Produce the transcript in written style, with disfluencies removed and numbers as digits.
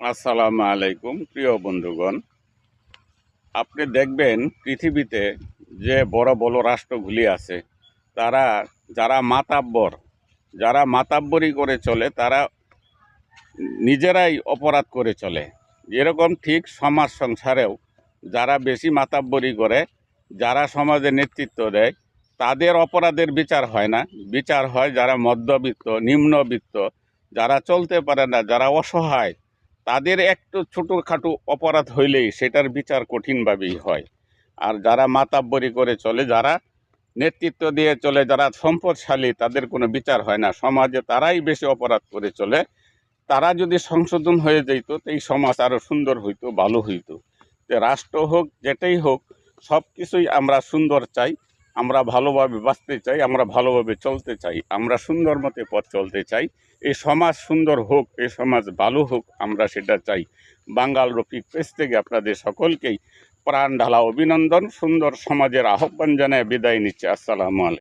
আসসালামু আলাইকুম প্রিয় বন্ধুগণ। আপনি দেখবেন পৃথিবীতে যে বড় বড় রাষ্ট্রগুলি আছে, তারা যারা মাতাব্বরি করে চলে, তারা নিজেরাই অপরাধ করে চলে। যেরকম ঠিক সমাজ সংসারেও যারা বেশি মাতাব্বরি করে, যারা সমাজে নেতৃত্ব দেয়, তাদের অপরাধের বিচার হয় না। বিচার হয় যারা মধ্যবিত্ত, নিম্নবিত্ত, যারা চলতে পারে না, যারা অসহায়, তাদের একটু ছোটোখাটো অপরাধ হইলেই সেটার বিচার কঠিনভাবেই হয়। আর যারা মাতাব্বরি করে চলে, যারা নেতৃত্ব দিয়ে চলে, যারা সম্পদশালী, তাদের কোনো বিচার হয় না। সমাজে তারাই বেশি অপরাধ করে চলে। তারা যদি সংশোধন হয়ে যেত, তো এই সমাজ আরও সুন্দর হইতো, ভালো হইতো। যে রাষ্ট্র হোক, যেটাই হোক, সব কিছুই আমরা সুন্দর চাই। আমরা ভালোভাবে বাঁচতে চাই, আমরা ভালোভাবে চলতে চাই, আমরা সুন্দর মতে পথ চলতে চাই। এই সমাজ সুন্দর হোক, এই সমাজ ভালো হোক, আমরা সেটা চাই। বাঙ্গাল রফিক পেজ থেকে আপনাদের সকলকেই প্রাণ ঢালা অভিনন্দন, সুন্দর সমাজের আহ্বান জানায় বিদায় নিচ্ছে। আসসালামু আলাইকুম।